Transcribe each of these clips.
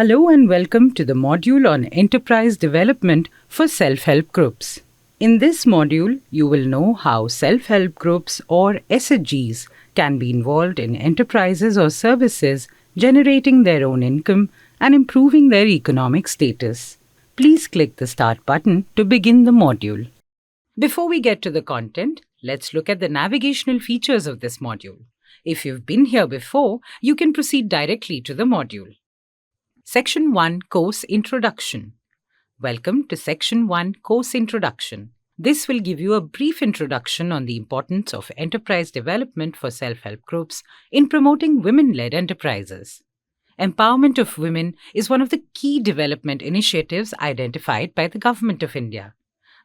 Hello and welcome to the module on enterprise development for self-help groups. In this module, you will know how self-help groups or SHGs can be involved in enterprises or services, generating their own income and improving their economic status. Please click the Start button to begin the module. Before we get to the content, let's look at the navigational features of this module. If you've been here before, you can proceed directly to the module. Section 1 Course Introduction. Welcome to Section 1 Course Introduction. This will give you a brief introduction on the importance of enterprise development for self-help groups in promoting women-led enterprises. Empowerment of women is one of the key development initiatives identified by the Government of India.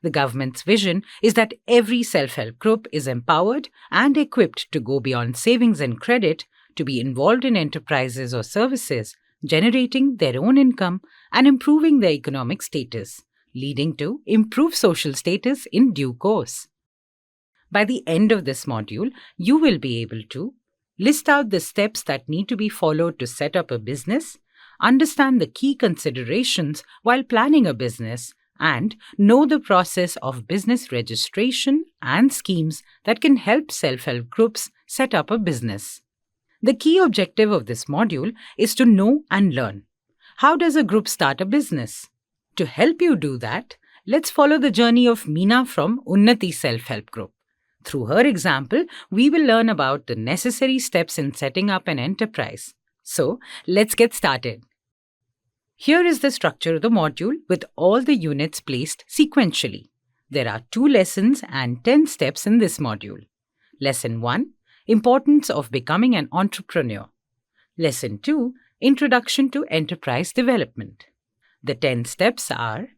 The government's vision is that every self-help group is empowered and equipped to go beyond savings and credit to be involved in enterprises or services, generating their own income and improving their economic status, leading to improved social status in due course. By the end of this module, you will be able to list out the steps that need to be followed to set up a business, understand the key considerations while planning a business, and know the process of business registration and schemes that can help self-help groups set up a business. The key objective of this module is to know and learn. How does a group start a business? To help you do that, let's follow the journey of Meena from Unnati Self-Help Group. Through her example, we will learn about the necessary steps in setting up an enterprise. So, let's get started. Here is the structure of the module with all the units placed sequentially. There are 2 lessons and 10 steps in this module. Lesson 1. Importance of becoming an entrepreneur. Lesson 2. Introduction to enterprise development. The 10 steps are: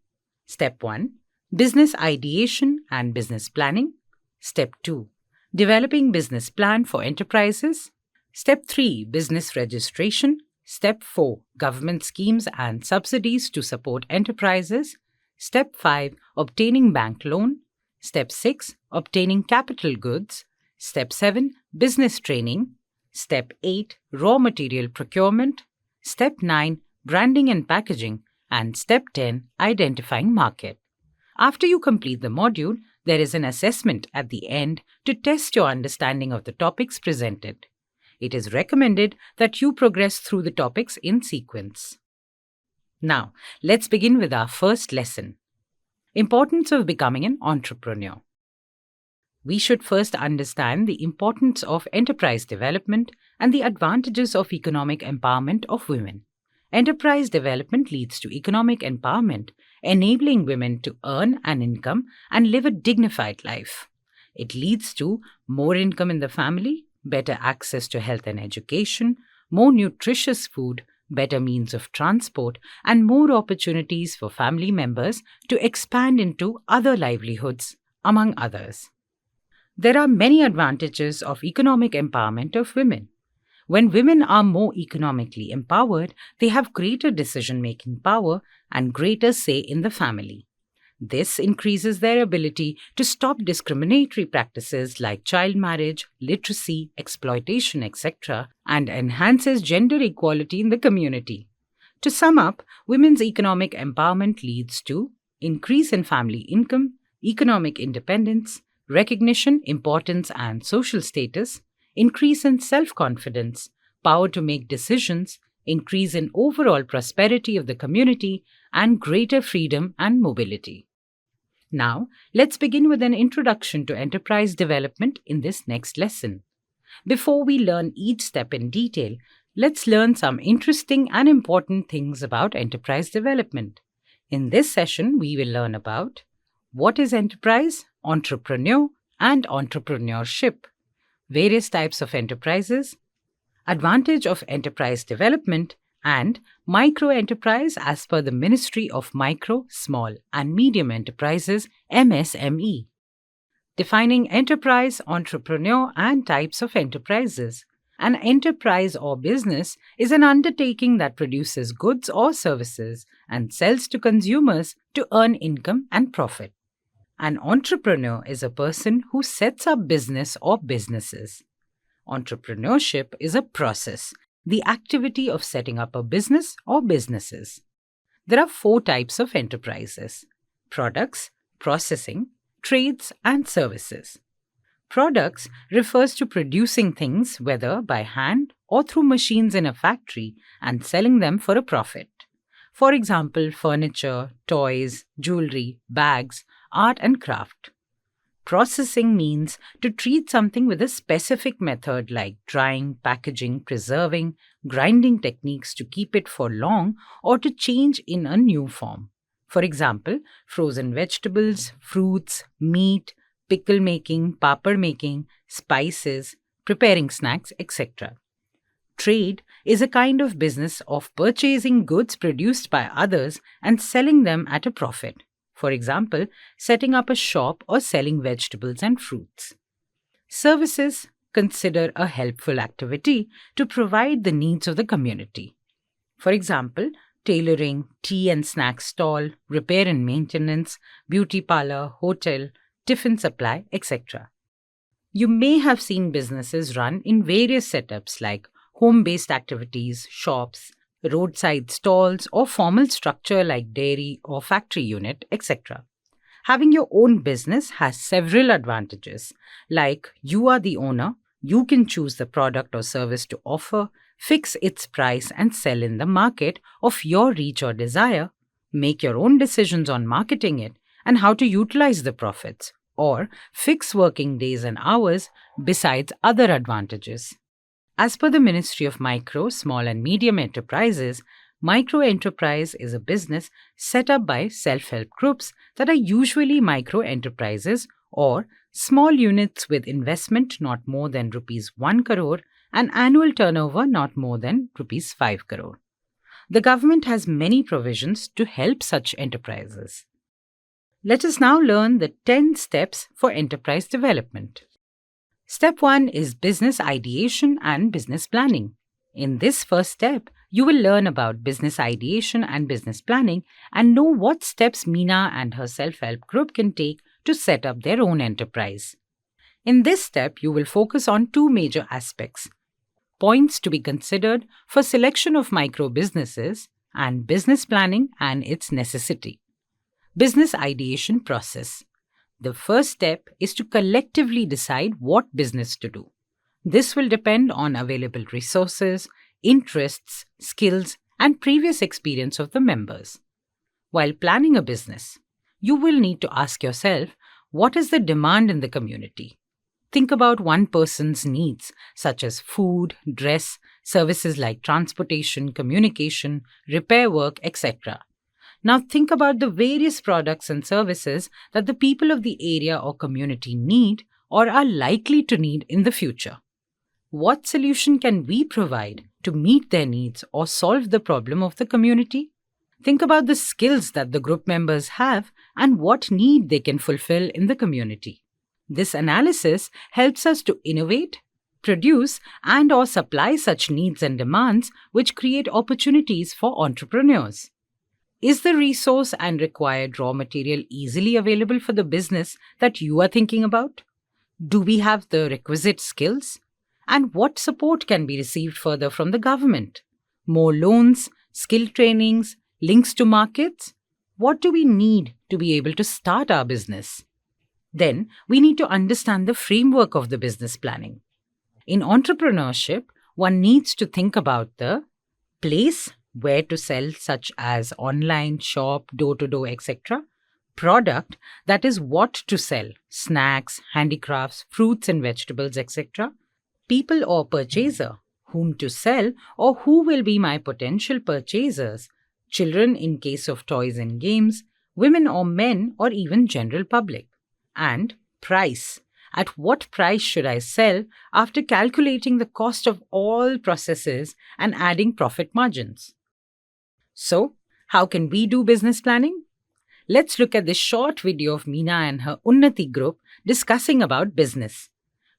Step 1. Business ideation and business planning. Step 2. Developing business plan for enterprises. Step 3. Business registration. Step 4. Government schemes and subsidies to support enterprises. Step 5. Obtaining bank loan. Step 6. Obtaining capital goods. Step 7. Business training. Step 8. Raw material procurement. Step 9. Branding and packaging. And Step 10. Identifying market. After you complete the module, there is an assessment at the end to test your understanding of the topics presented. It is recommended that you progress through the topics in sequence. Now, let's begin with our first lesson. Importance of becoming an entrepreneur. We should first understand the importance of enterprise development and the advantages of economic empowerment of women. Enterprise development leads to economic empowerment, enabling women to earn an income and live a dignified life. It leads to more income in the family, better access to health and education, more nutritious food, better means of transport, and more opportunities for family members to expand into other livelihoods, among others. There are many advantages of economic empowerment of women. When women are more economically empowered, they have greater decision-making power and greater say in the family. This increases their ability to stop discriminatory practices like child marriage, literacy, exploitation, etc., and enhances gender equality in the community. To sum up, women's economic empowerment leads to increase in family income, economic independence, recognition, importance, and social status, increase in self-confidence, power to make decisions, increase in overall prosperity of the community, and greater freedom and mobility. Now, let's begin with an introduction to enterprise development in this next lesson. Before we learn each step in detail, let's learn some interesting and important things about enterprise development. In this session, we will learn about what is enterprise, entrepreneur, and entrepreneurship, various types of enterprises, advantage of enterprise development, and micro-enterprise as per the Ministry of Micro, Small and Medium Enterprises, MSME. Defining enterprise, entrepreneur, and types of enterprises. An enterprise or business is an undertaking that produces goods or services and sells to consumers to earn income and profit. An entrepreneur is a person who sets up business or businesses. Entrepreneurship is a process the activity of setting up a business or businesses. There are 4 types of enterprises: products, processing, trades, and services. Products refers to producing things whether by hand or through machines in a factory and selling them for a profit. For example, furniture, toys, jewelry, bags, art and craft. Processing means to treat something with a specific method like drying, packaging, preserving, grinding techniques to keep it for long or to change in a new form. For example, frozen vegetables, fruits, meat, pickle making, papad making, spices, preparing snacks, etc. Trade is a kind of business of purchasing goods produced by others and selling them at a profit. For example, setting up a shop or selling vegetables and fruits. Services consider a helpful activity to provide the needs of the community. For example, tailoring, tea and snack stall, repair and maintenance, beauty parlor, hotel, tiffin supply, etc. You may have seen businesses run in various setups like home-based activities, shops, roadside stalls, or formal structure like dairy or factory unit, etc. Having your own business has several advantages, like you are the owner, you can choose the product or service to offer, fix its price and sell in the market of your reach or desire, make your own decisions on marketing it and how to utilize the profits, or fix working days and hours besides other advantages. As per the Ministry of Micro, Small and Medium Enterprises, micro enterprise is a business set up by self-help groups that are usually micro enterprises or small units with investment not more than rupees 1 crore and annual turnover not more than rupees 5 crore. The government has many provisions to help such enterprises. Let us now learn the 10 steps for enterprise development. Step 1 is business ideation and business planning. In this first step, you will learn about business ideation and business planning and know what steps Meena and her self-help group can take to set up their own enterprise. In this step, you will focus on 2 major aspects: points to be considered for selection of micro businesses and business planning and its necessity. Business ideation process. The first step is to collectively decide what business to do. This will depend on available resources, interests, skills, and previous experience of the members. While planning a business, you will need to ask yourself, what is the demand in the community? Think about one person's needs, such as food, dress, services like transportation, communication, repair work, etc. Now think about the various products and services that the people of the area or community need or are likely to need in the future. What solution can we provide to meet their needs or solve the problem of the community? Think about the skills that the group members have and what need they can fulfill in the community. This analysis helps us to innovate, produce, and/or supply such needs and demands which create opportunities for entrepreneurs. Is the resource and required raw material easily available for the business that you are thinking about? Do we have the requisite skills? And what support can be received further from the government? More loans, skill trainings, links to markets? What do we need to be able to start our business? Then we need to understand the framework of the business planning. In entrepreneurship, one needs to think about the place where to sell, such as online, shop, door-to-door, etc. Product, that is what to sell, snacks, handicrafts, fruits and vegetables, etc. People or purchaser, whom to sell or who will be my potential purchasers, children in case of toys and games, women or men or even general public. And price. At what price should I sell after calculating the cost of all processes and adding profit margins? So, how can we do business planning? Let's look at this short video of Meena and her Unnati group discussing about business.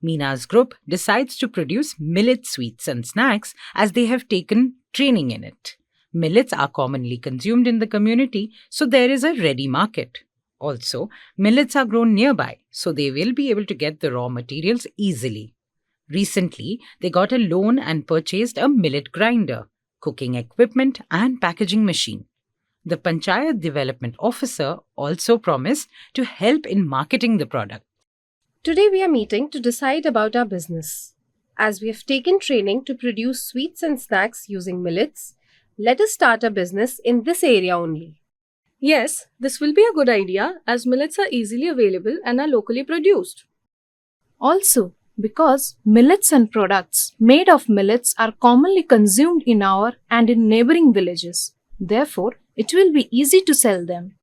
Meena's group decides to produce millet sweets and snacks as they have taken training in it. Millets are commonly consumed in the community, so there is a ready market. Also, millets are grown nearby, so they will be able to get the raw materials easily. Recently, they got a loan and purchased a millet grinder, cooking equipment, and packaging machine. The Panchayat Development Officer also promised to help in marketing the product. Today we are meeting to decide about our business. As we have taken training to produce sweets and snacks using millets, let us start a business in this area only. Yes, this will be a good idea as millets are easily available and are locally produced. Also, because millets and products made of millets are commonly consumed in our and in neighboring villages. Therefore, it will be easy to sell them.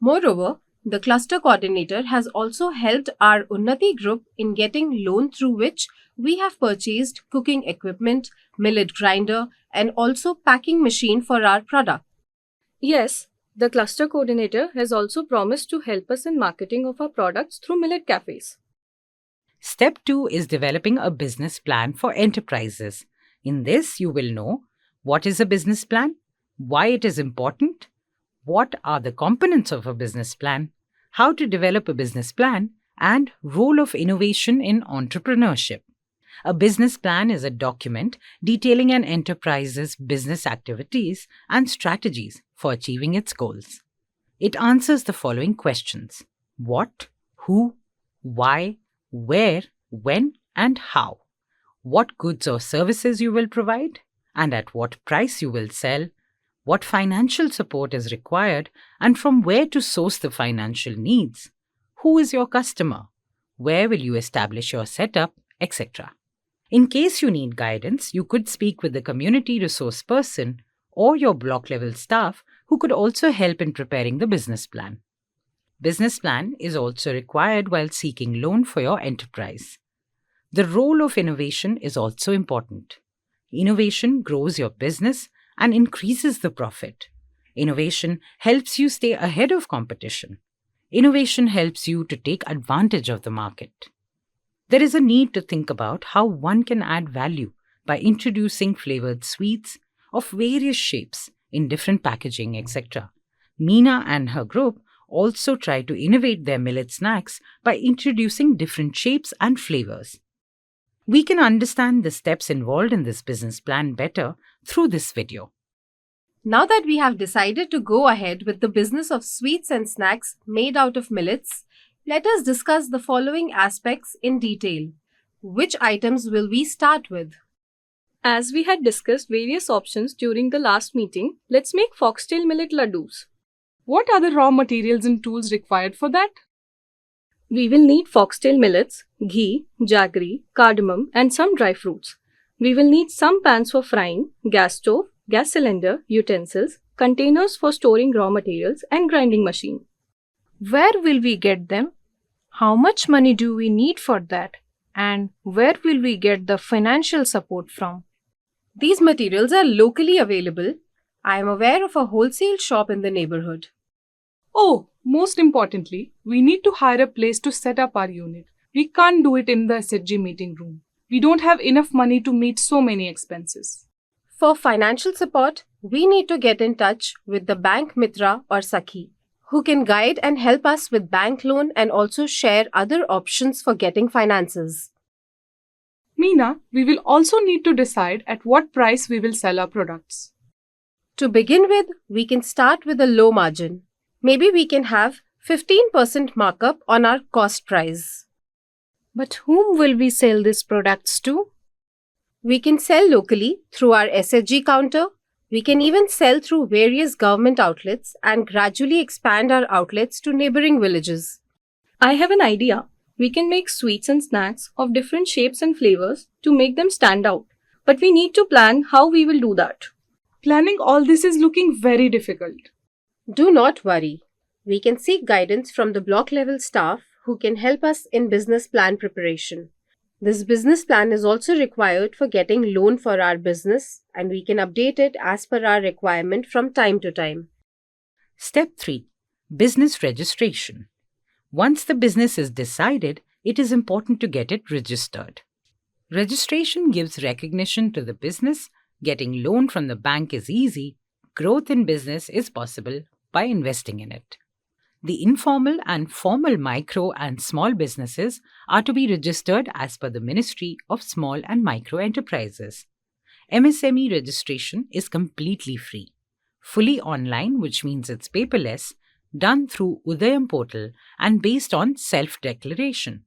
Moreover, the cluster coordinator has also helped our Unnati group in getting loan through which we have purchased cooking equipment, millet grinder, and also packing machine for our product. Yes, the cluster coordinator has also promised to help us in marketing of our products through millet cafes. Step 2 is developing a business plan for enterprises. In this, you will know what is a business plan, why it is important, what are the components of a business plan, how to develop a business plan, and role of innovation in entrepreneurship. A business plan is a document detailing an enterprise's business activities and strategies for achieving its goals. It answers the following questions: what, who, why, where, when, and how. What goods or services you will provide, and at what price you will sell. What financial support is required, and from where to source the financial needs. Who is your customer? Where will you establish your setup, etc. In case you need guidance, you could speak with the community resource person or your block level staff who could also help in preparing the business plan. Business plan is also required while seeking loan for your enterprise. The role of innovation is also important. Innovation grows your business and increases the profit. Innovation helps you stay ahead of competition. Innovation helps you to take advantage of the market. There is a need to think about how one can add value by introducing flavored sweets of various shapes in different packaging, etc. Meena and her group also try to innovate their millet snacks by introducing different shapes and flavors. We can understand the steps involved in this business plan better through this video. Now that we have decided to go ahead with the business of sweets and snacks made out of millets, let us discuss the following aspects in detail. Which items will we start with? As we had discussed various options during the last meeting, let's make foxtail millet laddus. What are the raw materials and tools required for that? We will need foxtail millets, ghee, jaggery, cardamom, and some dry fruits. We will need some pans for frying, gas stove, gas cylinder, utensils, containers for storing raw materials, and grinding machine. Where will we get them? How much money do we need for that? And where will we get the financial support from? These materials are locally available. I am aware of a wholesale shop in the neighborhood. Oh, most importantly, we need to hire a place to set up our unit. We can't do it in the SHG meeting room. We don't have enough money to meet so many expenses. For financial support, we need to get in touch with the Bank Mitra or Sakhi, who can guide and help us with bank loan and also share other options for getting finances. Meena, we will also need to decide at what price we will sell our products. To begin with, we can start with a low margin. Maybe we can have 15% markup on our cost price. But whom will we sell these products to? We can sell locally through our SHG counter. We can even sell through various government outlets and gradually expand our outlets to neighboring villages. I have an idea. We can make sweets and snacks of different shapes and flavors to make them stand out. But we need to plan how we will do that. Planning all this is looking very difficult. Do not worry. We can seek guidance from the block level staff who can help us in business plan preparation. This business plan is also required for getting loan for our business, and we can update it as per our requirement from time to time. Step 3. Business registration. Once the business is decided, it is important to get it registered. Registration gives recognition to the business. Getting loan from the bank is easy. Growth in business is possible by investing in it. The informal and formal micro and small businesses are to be registered as per the Ministry of Small and Micro Enterprises. MSME registration is completely free, fully online, which means it's paperless, done through Udayam portal and based on self-declaration.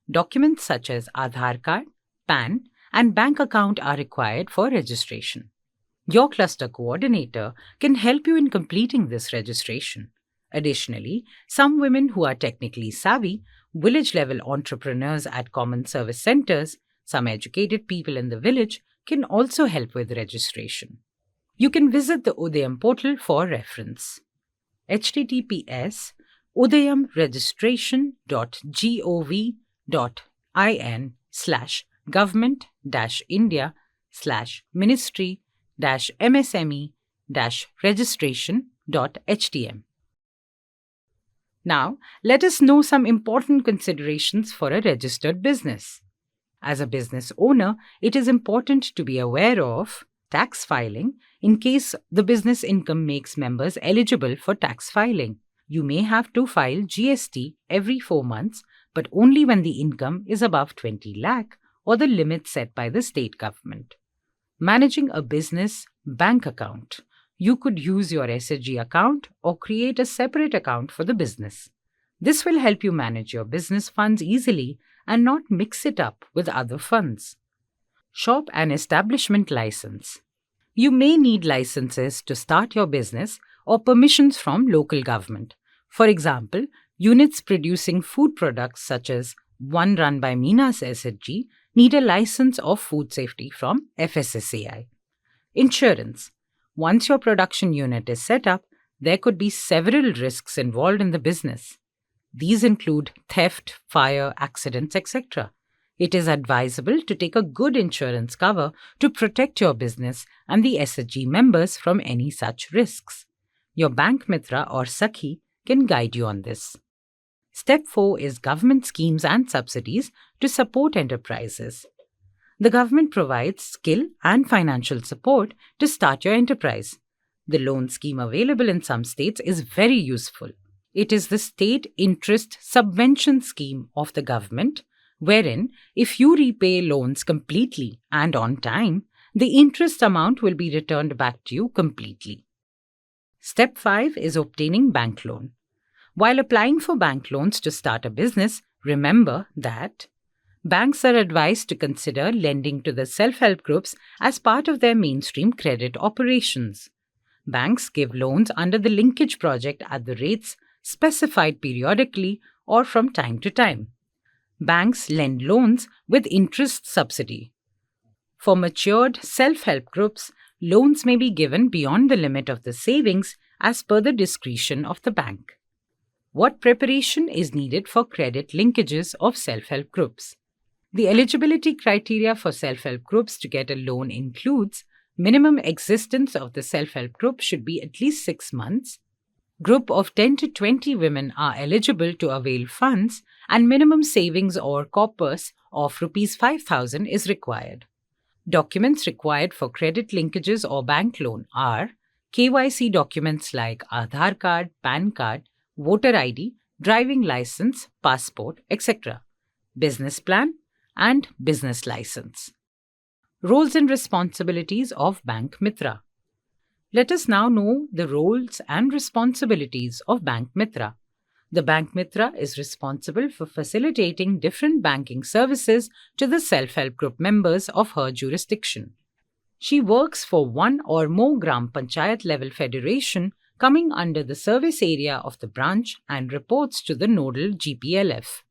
Documents such as Aadhaar card, PAN, and bank account are required for registration. Your cluster coordinator can help you in completing this registration. Additionally, some women who are technically savvy, village-level entrepreneurs at common service centers, some educated people in the village can also help with registration. You can visit the Udayam portal for reference. https://government.gov.in/ministry-msme-registration.htm. Now, let us know some important considerations for a registered business. As a business owner, it is important to be aware of tax filing in case the business income makes members eligible for tax filing. You may have to file GST every 4 months, but only when the income is above 20 lakh or the limit set by the state government. Managing a business bank account. You could use your SHG account or create a separate account for the business. This will help you manage your business funds easily and not mix it up with other funds. Shop and establishment license. You may need licenses to start your business or permissions from local government. For example, units producing food products such as one run by Meena's SHG need a license of food safety from FSSAI. Insurance. Once your production unit is set up, there could be several risks involved in the business. These include theft, fire, accidents, etc. It is advisable to take a good insurance cover to protect your business and the SHG members from any such risks. Your bank mitra or Sakhi can guide you on this. Step 4 is government schemes and subsidies to support enterprises. The government provides skill and financial support to start your enterprise. The loan scheme available in some states is very useful. It is the State Interest Subvention Scheme of the government, wherein if you repay loans completely and on time, the interest amount will be returned back to you completely. Step 5 is obtaining bank loan. While applying for bank loans to start a business, remember that banks are advised to consider lending to the self-help groups as part of their mainstream credit operations. Banks give loans under the linkage project at the rates specified periodically or from time to time. Banks lend loans with interest subsidy. For matured self-help groups, loans may be given beyond the limit of the savings as per the discretion of the bank. What preparation is needed for credit linkages of self-help groups? The eligibility criteria for self-help groups to get a loan includes minimum existence of the self-help group should be at least 6 months. Group of 10 to 20 women are eligible to avail funds and minimum savings or corpus of Rs 5,000 is required. Documents required for credit linkages or bank loan are KYC documents like Aadhaar card, PAN card, voter ID, driving license, passport, etc., business plan, and business license. Roles and responsibilities of Bank Mitra. Let us now know the roles and responsibilities of Bank Mitra. The Bank Mitra is responsible for facilitating different banking services to the self-help group members of her jurisdiction. She works for one or more Gram Panchayat level federation coming under the service area of the branch and reports to the nodal GPLF.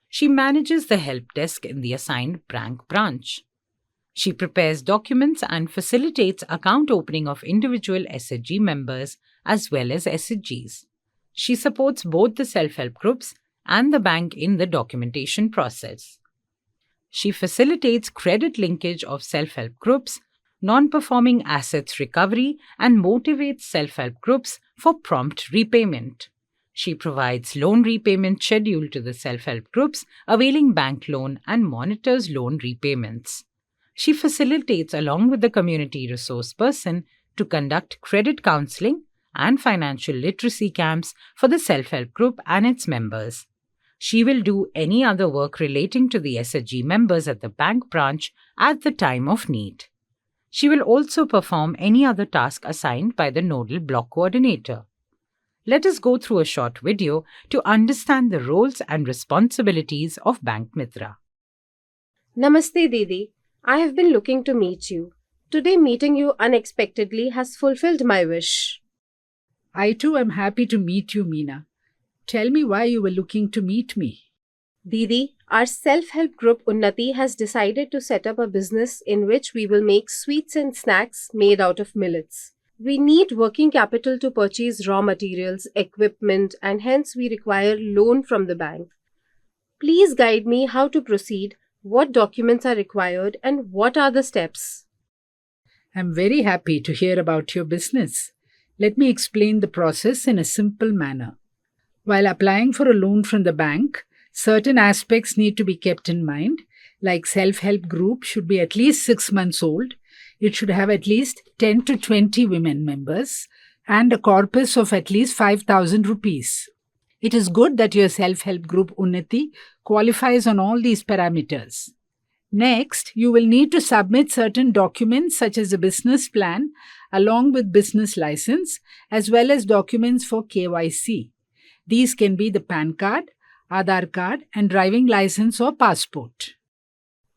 She manages the help desk in the assigned bank branch. She prepares documents and facilitates account opening of individual SHG members as well as SHGs. She supports both the self-help groups and the bank in the documentation process. She facilitates credit linkage of self-help groups, non-performing assets recovery, and motivates self-help groups for prompt repayment. She provides loan repayment schedule to the self-help groups availing bank loan and monitors loan repayments. She facilitates along with the community resource person to conduct credit counseling and financial literacy camps for the self-help group and its members. She will do any other work relating to the SHG members at the bank branch at the time of need. She will also perform any other task assigned by the nodal block coordinator. Let us go through a short video to understand the roles and responsibilities of Bank Mitra. Namaste Didi. I have been looking to meet you. Today meeting you unexpectedly has fulfilled my wish. I too am happy to meet you, Meena. Tell me why you were looking to meet me. Didi, our self-help group Unnati has decided to set up a business in which we will make sweets and snacks made out of millets. We need working capital to purchase raw materials, equipment, and hence we require loan from the bank. Please guide me how to proceed, what documents are required, and what are the steps. I'm very happy to hear about your business. Let me explain the process in a simple manner. While applying for a loan from the bank, certain aspects need to be kept in mind, like self-help group should be at least 6 months old, it should have at least 10 to 20 women members, and a corpus of at least 5,000 rupees. It is good that your self-help group Unnati qualifies on all these parameters. Next, you will need to submit certain documents such as a business plan along with business license as well as documents for KYC. These can be the PAN card, Aadhaar card and driving license or passport.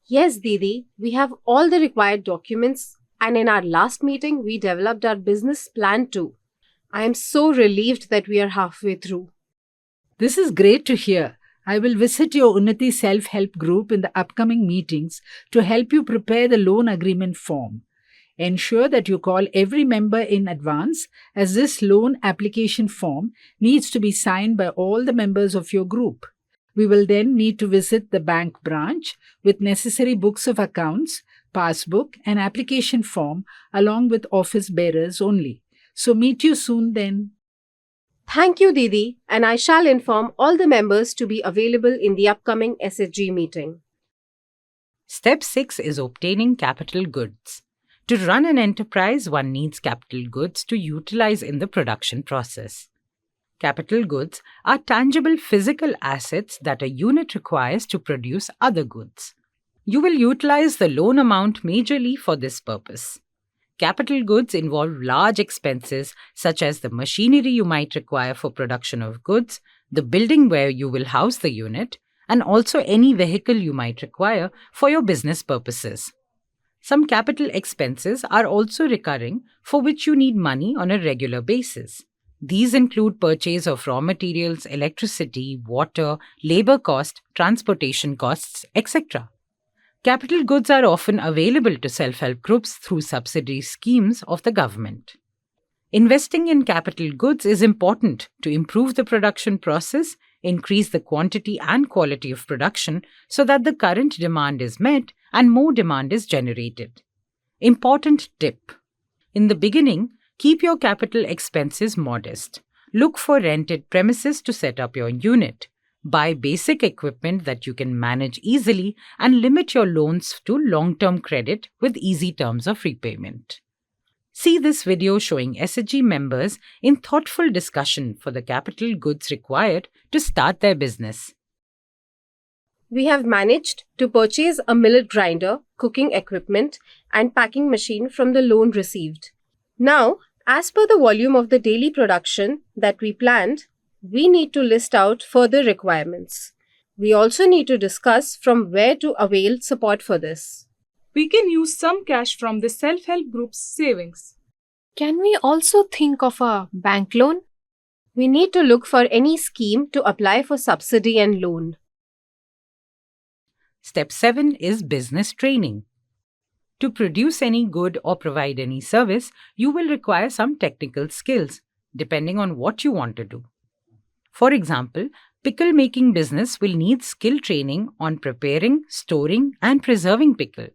Yes, Didi, we have all the required documents and in our last meeting we developed our business plan too. I am so relieved that we are halfway through. This is great to hear. I will visit your Unnati self-help group in the upcoming meetings to help you prepare the loan agreement form. Ensure that you call every member in advance as this loan application form needs to be signed by all the members of your group. We will then need to visit the bank branch with necessary books of accounts, passbook and application form along with office bearers only. So meet you soon then. Thank you, Didi, and I shall inform all the members to be available in the upcoming SHG meeting. Step 6 is obtaining capital goods. To run an enterprise, one needs capital goods to utilize in the production process. Capital goods are tangible physical assets that a unit requires to produce other goods. You will utilize the loan amount majorly for this purpose. Capital goods involve large expenses such as the machinery you might require for production of goods, the building where you will house the unit, and also any vehicle you might require for your business purposes. Some capital expenses are also recurring for which you need money on a regular basis. These include purchase of raw materials, electricity, water, labor cost, transportation costs, etc. Capital goods are often available to self-help groups through subsidy schemes of the government. Investing in capital goods is important to improve the production process, increase the quantity and quality of production so that the current demand is met and more demand is generated. Important tip. In the beginning, keep your capital expenses modest. Look for rented premises to set up your unit. Buy basic equipment that you can manage easily and limit your loans to long-term credit with easy terms of repayment. See this video showing SHG members in thoughtful discussion for the capital goods required to start their business. We have managed to purchase a millet grinder, cooking equipment, and packing machine from the loan received. Now, as per the volume of the daily production that we planned, we need to list out further requirements. We also need to discuss from where to avail support for this. We can use some cash from the self-help group's savings. Can we also think of a bank loan? We need to look for any scheme to apply for subsidy and loan. Step 7 is business training. To produce any good or provide any service, you will require some technical skills, depending on what you want to do. For example, pickle making business will need skill training on preparing, storing, and preserving pickle.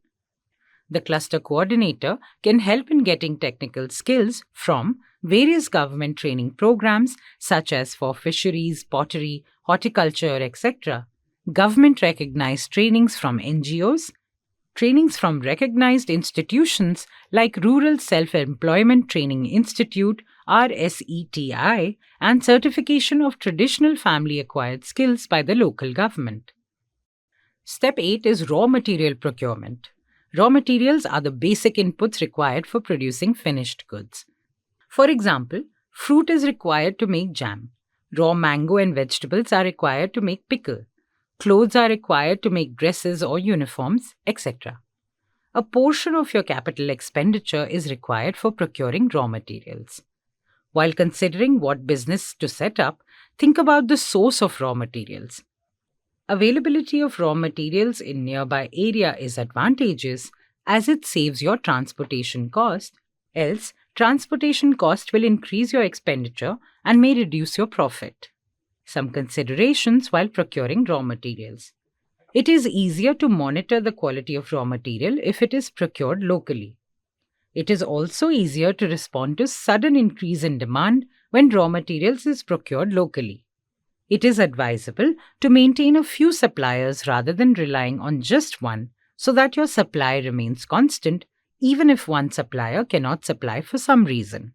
The cluster coordinator can help in getting technical skills from various government training programs such as for fisheries, pottery, horticulture, etc., government recognized trainings from NGOs, Trainings from recognized institutions like Rural Self-Employment Training Institute (RSETI) and certification of traditional family acquired skills by the local government. Step 8 is raw material procurement. Raw materials are the basic inputs required for producing finished goods. For example, fruit is required to make jam. Raw mango and vegetables are required to make pickle. Clothes are required to make dresses or uniforms, etc. A portion of your capital expenditure is required for procuring raw materials. While considering what business to set up, think about the source of raw materials. Availability of raw materials in nearby area is advantageous as it saves your transportation cost, else transportation cost will increase your expenditure and may reduce your profit. Some considerations while procuring raw materials. It is easier to monitor the quality of raw material if it is procured locally. It is also easier to respond to sudden increase in demand when raw materials is procured locally. It is advisable to maintain a few suppliers rather than relying on just one so that your supply remains constant even if one supplier cannot supply for some reason.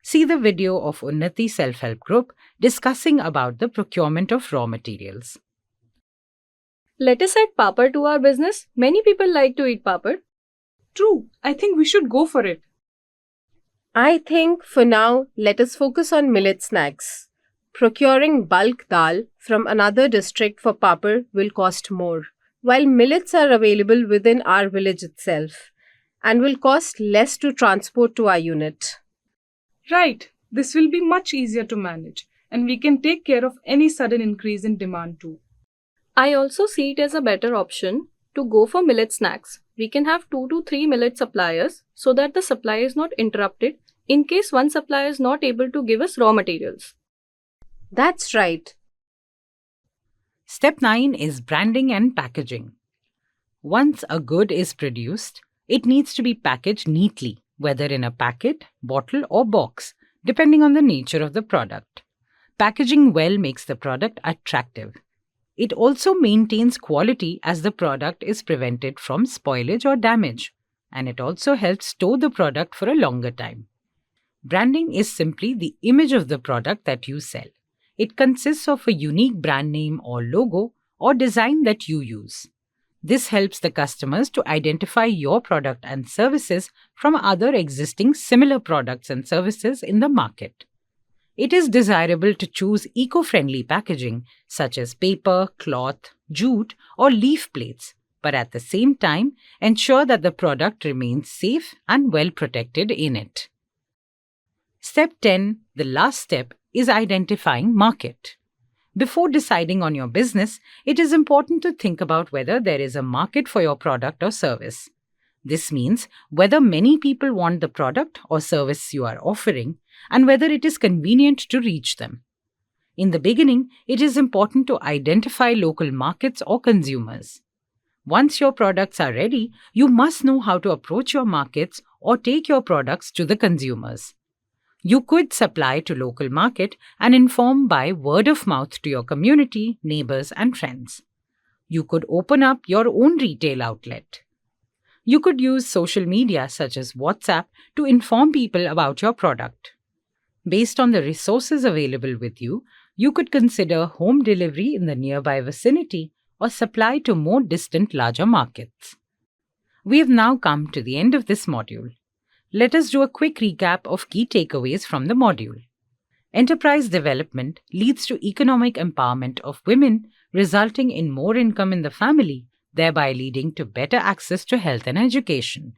See the video of Unnati Self-Help Group discussing about the procurement of raw materials. Let us add papad to our business. Many people like to eat papad. True, I think we should go for it. I think for now, let us focus on millet snacks. Procuring bulk dal from another district for papad will cost more, while millets are available within our village itself and will cost less to transport to our unit. Right, this will be much easier to manage and we can take care of any sudden increase in demand too. I also see it as a better option to go for millet snacks. We can have 2 to 3 millet suppliers so that the supply is not interrupted in case one supplier is not able to give us raw materials. That's right. Step 9 is branding and packaging. Once a good is produced, it needs to be packaged neatly, whether in a packet, bottle, or box, depending on the nature of the product. Packaging well makes the product attractive. It also maintains quality as the product is prevented from spoilage or damage, and it also helps store the product for a longer time. Branding is simply the image of the product that you sell. It consists of a unique brand name or logo or design that you use. This helps the customers to identify your product and services from other existing similar products and services in the market. It is desirable to choose eco-friendly packaging such as paper, cloth, jute, or leaf plates, but at the same time ensure that the product remains safe and well protected in it. Step 10, the last step, is identifying market. Before deciding on your business, it is important to think about whether there is a market for your product or service. This means whether many people want the product or service you are offering and whether it is convenient to reach them. In the beginning, it is important to identify local markets or consumers. Once your products are ready, you must know how to approach your markets or take your products to the consumers. You could supply to local market and inform by word of mouth to your community, neighbors, and friends. You could open up your own retail outlet. You could use social media such as WhatsApp to inform people about your product. Based on the resources available with you, you could consider home delivery in the nearby vicinity or supply to more distant larger markets. We have now come to the end of this module. Let us do a quick recap of key takeaways from the module. Enterprise development leads to economic empowerment of women, resulting in more income in the family, thereby leading to better access to health and education.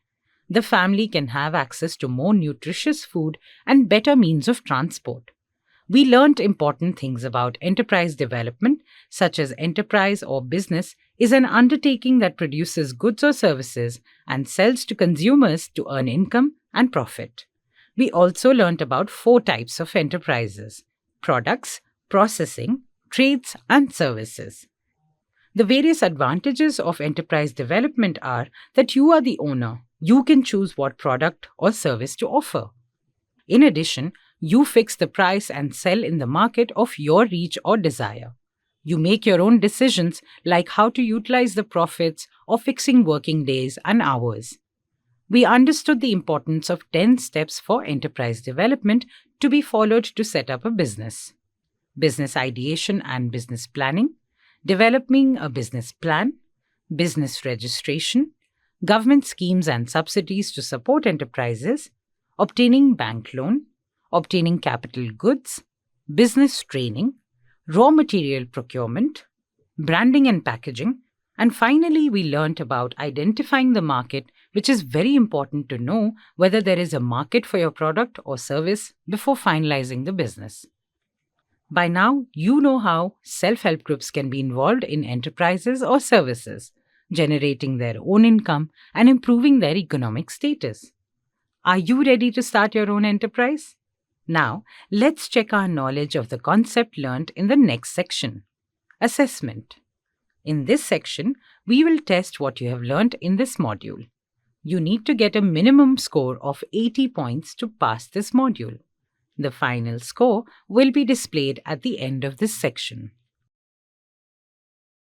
The family can have access to more nutritious food and better means of transport. We learnt important things about enterprise development, such as enterprise or business is an undertaking that produces goods or services and sells to consumers to earn income and profit. We also learnt about 4 types of enterprises: products, processing, trades, and services. The various advantages of enterprise development are that you are the owner. You can choose what product or service to offer. In addition, you fix the price and sell in the market of your reach or desire. You make your own decisions like how to utilize the profits or fixing working days and hours. We understood the importance of 10 steps for enterprise development to be followed to set up a business. Business ideation and business planning, developing a business plan, business registration, government schemes and subsidies to support enterprises, obtaining bank loan, obtaining capital goods, business training, raw material procurement, branding and packaging, and finally we learnt about identifying the market, which is very important to know whether there is a market for your product or service before finalizing the business. By now, you know how self-help groups can be involved in enterprises or services, generating their own income and improving their economic status. Are you ready to start your own enterprise? Now, let's check our knowledge of the concept learnt in the next section, Assessment. In this section, we will test what you have learnt in this module. You need to get a minimum score of 80 points to pass this module. The final score will be displayed at the end of this section.